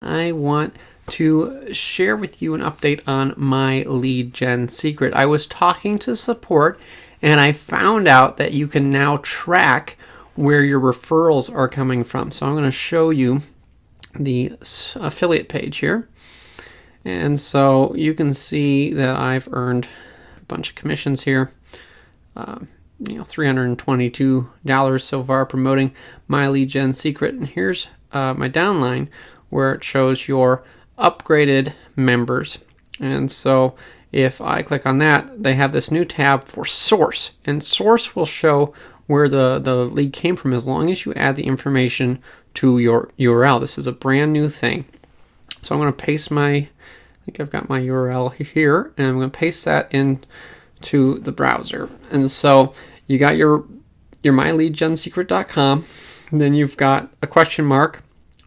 I want to share with you an update on MyLeadGenSecret. I was talking to support and I found out that you can now track where your referrals are coming from. So I'm going to show you the affiliate page here. And so you can see that I've earned a bunch of commissions here. $322 so far promoting MyLeadGenSecret. And here's my downline where it shows your upgraded members. And so if I click on that, they have this new tab for source, and source will show where the lead came from as long as you add the information to your URL. This is a brand new thing. So I'm going to paste I think I've got my URL here, and I'm going to paste that into the browser. And so you got your MyLeadGenSecret.com, then you've got a question mark,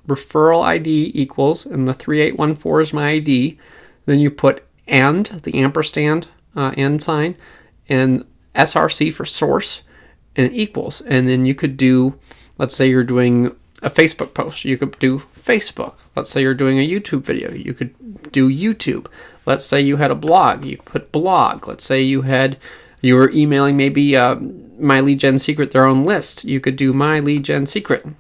referral ID equals, and the 3814 is my ID. Then you put and, the ampersand and sign, and SRC for source, and equals. And then you could do, let's say you're doing a Facebook post, you could do Facebook. Let's say you're doing a YouTube video, you could do YouTube. Let's say you had a blog, you could put blog. Let's say you were emailing maybe MyLeadGenSecret their own list, you could do MyLeadGenSecret.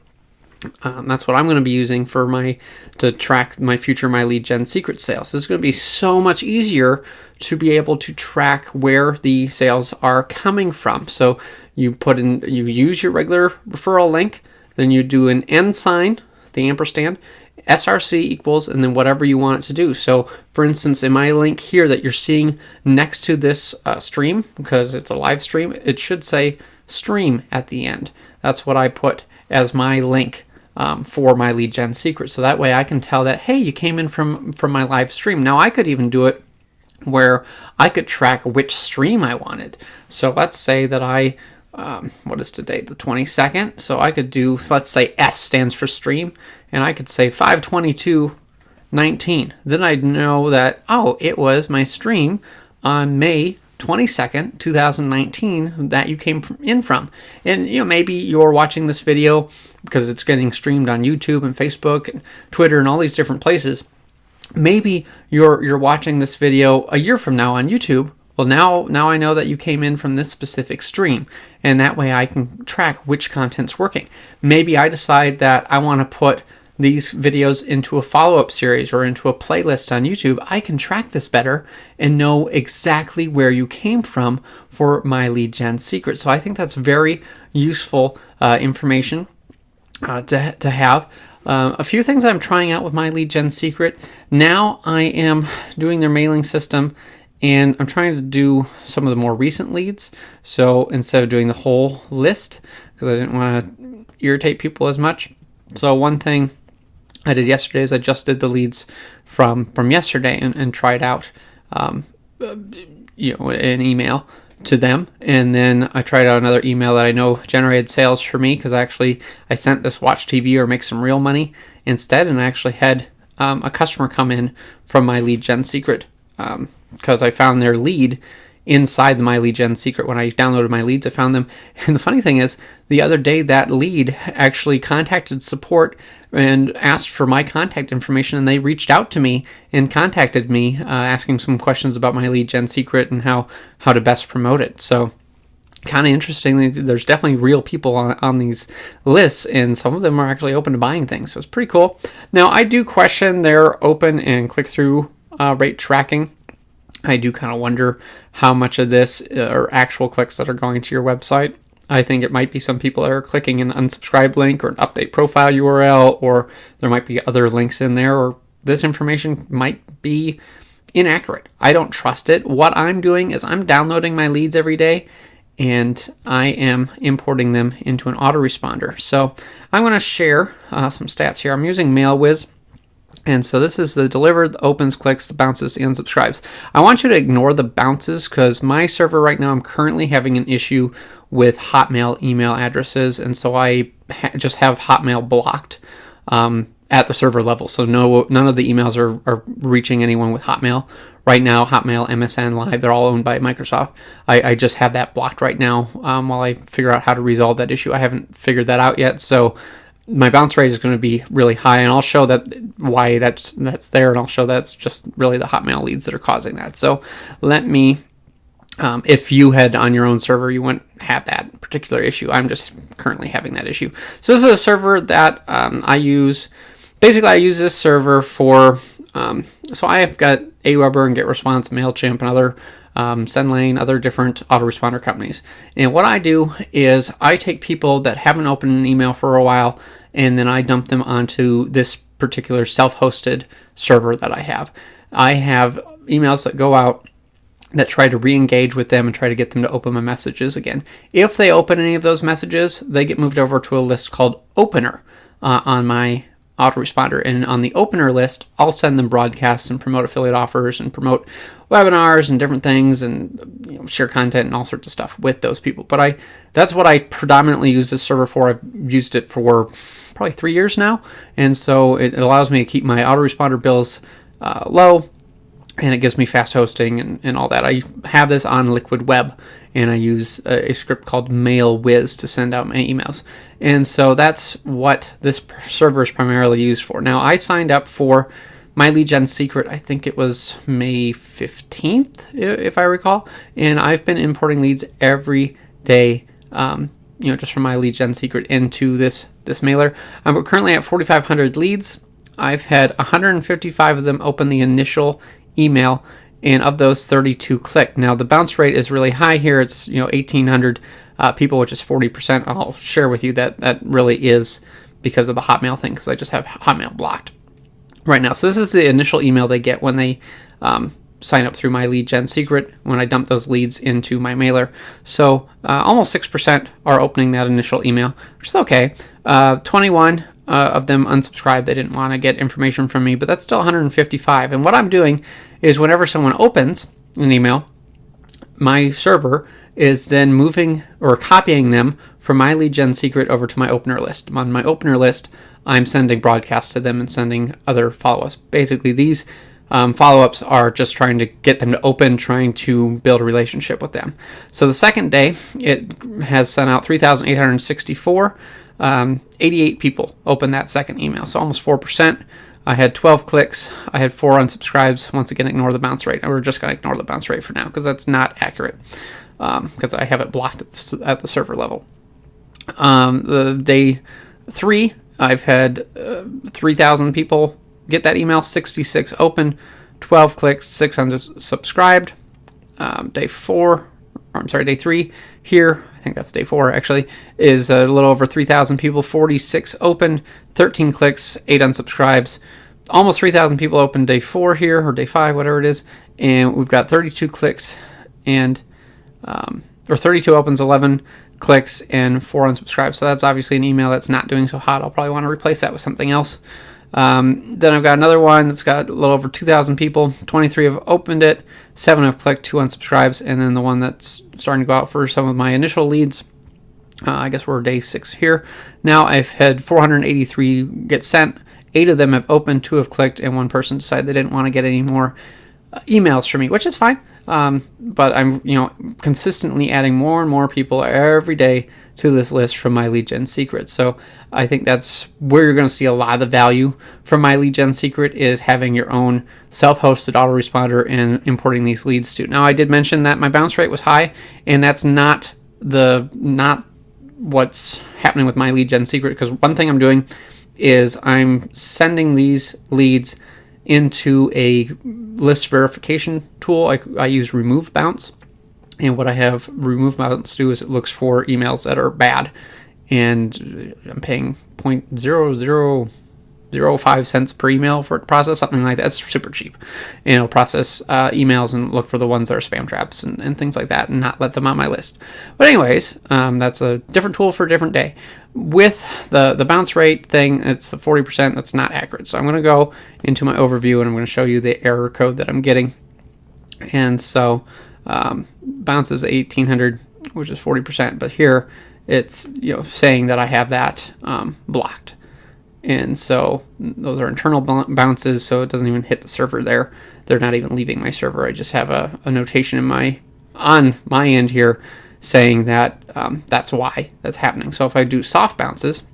That's what I'm going to be using to track my future MyLeadGenSecret sales. This is going to be so much easier to be able to track where the sales are coming from. So you use your regular referral link, then you do an and sign, the ampersand, SRC equals, and then whatever you want it to do. So for instance, in my link here that you're seeing next to this stream, because it's a live stream, it should say stream at the end. That's what I put as my link for MyLeadGenSecret. So that way I can tell that, hey, you came in from my live stream. Now I could even do it where I could track which stream I wanted. So let's say that what is today, the 22nd? So I could do, let's say S stands for stream, and I could say 5/22/19. Then I'd know that, oh, it was my stream on May 22nd, 2019 that you came in from. And maybe you're watching this video because it's getting streamed on YouTube and Facebook and Twitter and all these different places. Maybe you're watching this video a year from now on YouTube. Well, now I know that you came in from this specific stream, and that way I can track which content's working. Maybe I decide that I want to put these videos into a follow-up series or into a playlist on YouTube. I can track this better and know exactly where you came from for MyLeadGenSecret. So I think that's very useful information to have. A few things I'm trying out with MyLeadGenSecret. Now I am doing their mailing system, and I'm trying to do some of the more recent leads. So instead of doing the whole list, because I didn't want to irritate people as much. So one thing I did yesterday is I just did the leads from yesterday and tried out an email to them, and then I tried out another email that I know generated sales for me because I sent this watch TV or make some real money instead, and I actually had a customer come in from MyLeadGenSecret because I found their lead inside the MyLeadGenSecret. When I downloaded my leads, I found them. And the funny thing is, the other day that lead actually contacted support and asked for my contact information, and they reached out to me and contacted me asking some questions about MyLeadGenSecret and how to best promote it. So kind of interesting. There's definitely real people on these lists, and some of them are actually open to buying things. So it's pretty cool. Now, I do question their open and click-through rate tracking. I do kind of wonder how much of this are actual clicks that are going to your website. I think it might be some people that are clicking an unsubscribe link or an update profile URL, or there might be other links in there, or this information might be inaccurate. I don't trust it. What I'm doing is I'm downloading my leads every day, and I am importing them into an autoresponder. So I'm going to share some stats here. I'm using Whiz. And so this is the delivered, the opens, clicks, the bounces, and subscribes. I want you to ignore the bounces because my server right now, I'm currently having an issue with Hotmail email addresses. And so I just have Hotmail blocked at the server level. So none of the emails are reaching anyone with Hotmail. Right now, Hotmail, MSN Live, they're all owned by Microsoft. I just have that blocked right now while I figure out how to resolve that issue. I haven't figured that out yet. So my bounce rate is going to be really high, and I'll show that why that's there, and I'll show that's just really the Hotmail leads that are causing that. So let me, if you had on your own server, you wouldn't have that particular issue. I'm just currently having that issue. So this is a server that I use. Basically, I use this server for, so I have got Aweber and GetResponse, MailChimp, and other SendLane, other different autoresponder companies. And what I do is I take people that haven't opened an email for a while, and then I dump them onto this particular self-hosted server that I have. I have emails that go out that try to re-engage with them and try to get them to open my messages again. If they open any of those messages, they get moved over to a list called Opener on my autoresponder, and on the Opener list, I'll send them broadcasts and promote affiliate offers and promote webinars and different things, and share content and all sorts of stuff with those people. But that's what I predominantly use this server for. I've used it for probably 3 years now, and so it allows me to keep my autoresponder bills low, and it gives me fast hosting and all that. I have this on Liquid Web, and I use a script called MailWhiz to send out my emails. And so that's what this server is primarily used for. Now, I signed up for MyLeadGenSecret, I think it was May 15th, if I recall, and I've been importing leads every day, just from MyLeadGenSecret into this mailer. We're currently at 4,500 leads. I've had 155 of them open the initial email, and of those 32 click. Now the bounce rate is really high here. It's 1,800 people, which is 40%. I'll share with you that really is because of the Hotmail thing, because I just have Hotmail blocked right now. So this is the initial email they get when they sign up through MyLeadGenSecret, when I dump those leads into my mailer. So almost 6% are opening that initial email, which is okay. 21 of them unsubscribed. They didn't want to get information from me, but that's still 155. And what I'm doing is whenever someone opens an email, my server is then moving or copying them from MyLeadGenSecret over to my Opener list. On my Opener list, I'm sending broadcasts to them and sending other follow-ups. Basically, these follow-ups are just trying to get them to open, trying to build a relationship with them. So the second day, it has sent out 3,864. 88 people opened that second email, so almost 4%. I had 12 clicks. I had 4 unsubscribes. Once again, ignore the bounce rate. We're just going to ignore the bounce rate for now because that's not accurate, because I have it blocked at the server level. The day 3, I've had 3,000 people get that email, 66 open, 12 clicks, 6 unsubscribed. Day 3 here, I think that's day 4 actually, is a little over 3,000 people, 46 open, 13 clicks, 8 unsubscribes. Almost 3,000 people open day 4 here, or day 5, whatever it is, and we've got 32 clicks and, or 32 opens, 11 clicks, and 4 unsubscribes. So that's obviously an email that's not doing so hot. I'll probably want to replace that with something else. Then I've got another one that's got a little over 2,000 people. 23 have opened it, 7 have clicked, 2 unsubscribes, and then the one that's starting to go out for some of my initial leads. I guess we're day 6 here. Now I've had 483 get sent. 8 of them have opened, 2 have clicked, and 1 person decided they didn't want to get any more emails from me, which is fine. But I'm consistently adding more and more people every day to this list from MyLeadGenSecret. So I think that's where you're going to see a lot of the value from MyLeadGenSecret, is having your own self-hosted autoresponder and importing these leads to. Now I did mention that my bounce rate was high, and that's not what's happening with MyLeadGenSecret, because one thing I'm doing is I'm sending these leads into a list verification tool. I use Remove Bounce, and what I have Remove Bounce do is it looks for emails that are bad, and I'm paying 0.0005 cents per email for it to process, something like that. It's super cheap. And it'll process emails and look for the ones that are spam traps and things like that, and not let them on my list. But anyways, that's a different tool for a different day. With the bounce rate thing, it's the 40%. That's not accurate. So I'm going to go into my overview, and I'm going to show you the error code that I'm getting. And so bounce is 1,800, which is 40%. But here it's saying that I have that blocked. And so those are internal bounces, so it doesn't even hit the server there. They're not even leaving my server. I just have a notation on my end here saying that that's why that's happening. So if I do soft bounces,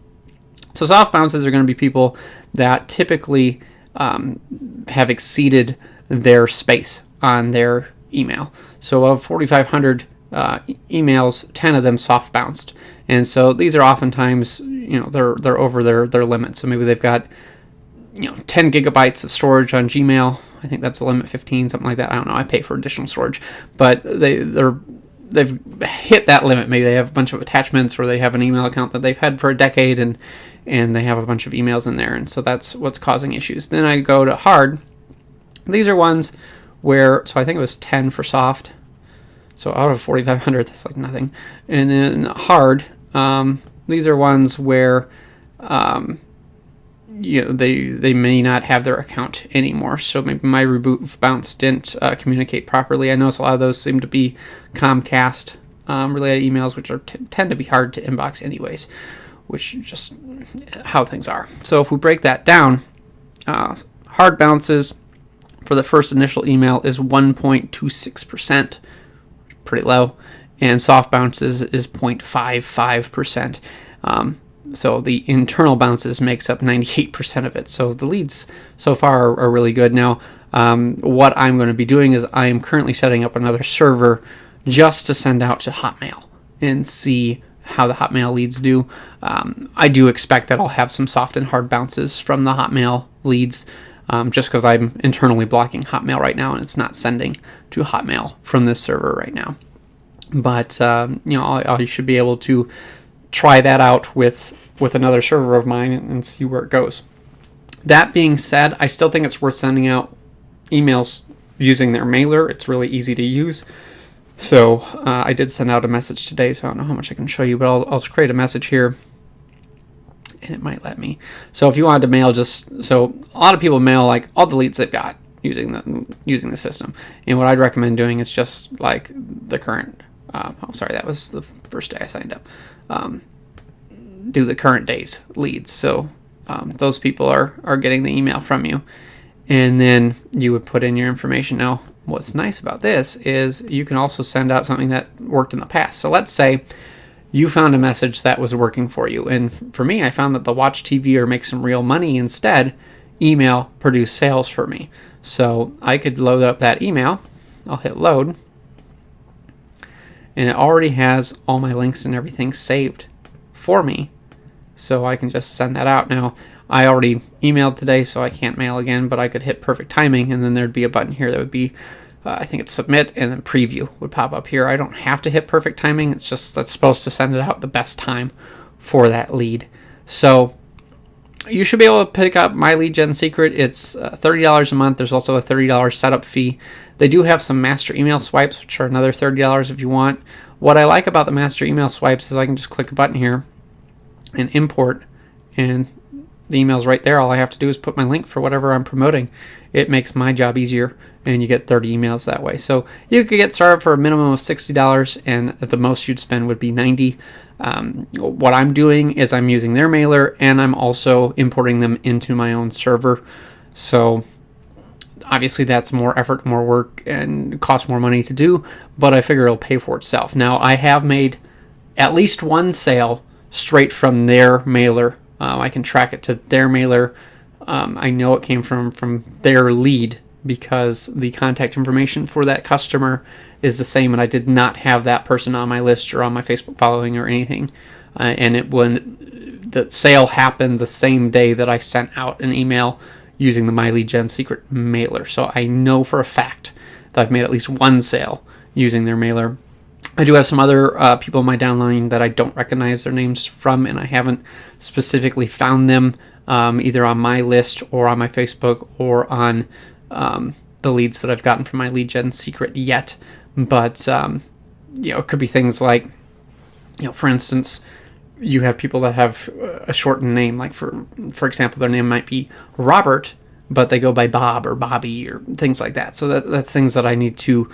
So soft bounces are going to be people that typically have exceeded their space on their email. So of 4,500 emails, 10 of them soft bounced, and so these are oftentimes, they're over their limit. So maybe they've got 10 gigabytes of storage on Gmail. I think that's the limit, 15, something like that. I don't know. I pay for additional storage, but they've hit that limit. Maybe they have a bunch of attachments, or they have an email account that they've had for a decade, and they have a bunch of emails in there, and so that's what's causing issues. Then I go to hard. These are ones where, so I think it was 10 for soft. So out of 4,500, that's like nothing. And then hard, these are ones where they may not have their account anymore. So maybe my reboot bounce didn't communicate properly. I notice a lot of those seem to be Comcast related emails, which are tend to be hard to inbox anyways, which is just how things are. So if we break that down, hard bounces for the first initial email is 1.26%, pretty low, and soft bounces is 0.55%. So the internal bounces makes up 98% of it. So the leads so far are really good. Now, what I'm going to be doing is I am currently setting up another server just to send out to Hotmail and see how the Hotmail leads do. I do expect that I'll have some soft and hard bounces from the Hotmail leads, just because I'm internally blocking Hotmail right now and it's not sending to Hotmail from this server right now. But I should be able to try that out with another server of mine and see where it goes. That being said, I still think it's worth sending out emails using their mailer. It's really easy to use. So I did send out a message today, so I don't know how much I can show you, but I'll just create a message here, and it might let me. So if you wanted to mail so a lot of people mail like all the leads they've got using the system, and what I'd recommend doing is just like the current. That was the first day I signed up. Do the current day's leads. So those people are getting the email from you, and then you would put in your information. Now, what's nice about this is you can also send out something that worked in the past. So let's say you found a message that was working for you, and for me, I found that the watch TV or make some real money instead email produced sales for me. So I could load up that email. I'll hit load, and it already has all my links and everything saved for me, so I can just send that out. Now, I already emailed today, so I can't mail again, but I could hit perfect timing, and then there'd be a button here that would be, I think it's submit, and then preview would pop up here. I don't have to hit perfect timing. It's just that's supposed to send it out the best time for that lead. So you should be able to pick up MyLeadGenSecret. It's $30 a month. There's also a $30 setup fee. They do have some master email swipes, which are another $30 if you want. What I like about the master email swipes is I can just click a button here and import, and the email's right there. All I have to do is put my link for whatever I'm promoting. It makes my job easier, and you get 30 emails that way. So you could get started for a minimum of $60, and the most you'd spend would be $90. What I'm doing is I'm using their mailer, and I'm also importing them into my own server. So obviously that's more effort, more work, and costs more money to do, but I figure it'll pay for itself. Now, I have made at least one sale straight from their mailer. I can track it to their mailer. I know it came from their lead because the contact information for that customer is the same, and I did not have that person on my list or on my Facebook following or anything. When the sale happened the same day that I sent out an email using the MyLeadGenSecret mailer. So I know for a fact that I've made at least one sale using their mailer. I do have some other people in my downline that I don't recognize their names from, and I haven't specifically found them either on my list or on my Facebook or on the leads that I've gotten from MyLeadGenSecret yet. But it could be things like, for instance, you have people that have a shortened name, like for example, their name might be Robert, but they go by Bob or Bobby or things like that. So that's things that I need to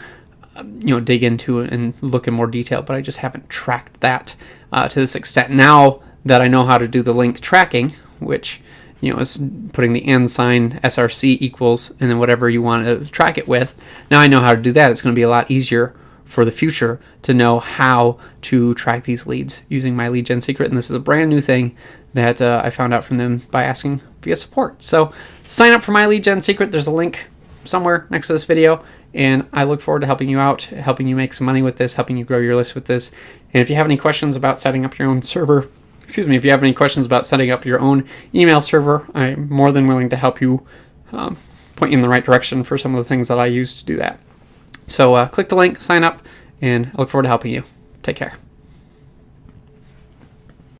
dig into and look in more detail, but I just haven't tracked that to this extent. Now that I know how to do the link tracking, which is putting the and sign SRC equals and then whatever you want to track it with. Now I know how to do that. It's going to be a lot easier for the future to know how to track these leads using MyLeadGenSecret, and this is a brand new thing that I found out from them by asking via support. So sign up for My Lead Gen Secret. There's a link somewhere next to this video, and I look forward to helping you out, helping you make some money with this, helping you grow your list with this. And if you have any questions about setting up your own server, if you have any questions about setting up your own email server, I'm more than willing to help you, point you in the right direction for some of the things that I use to do that. So click the link, sign up, and I look forward to helping you. Take care.